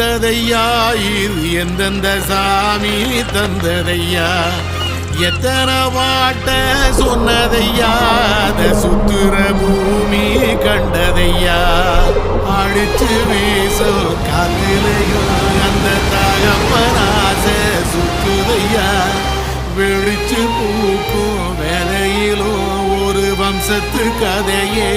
வந்ததையா இது எந்தெந்த சாமி தந்ததையா எத்தனை வாட்ட சொன்னதையா அத சுத்துற பூமி கண்டதையா அடிச்சு வீசும் காத்திலையும் அந்த தகப்பனாச சுத்துதையா வெளிச்சு பூக்கும் வேலையிலும் ஒரு வம்சத்து கதையே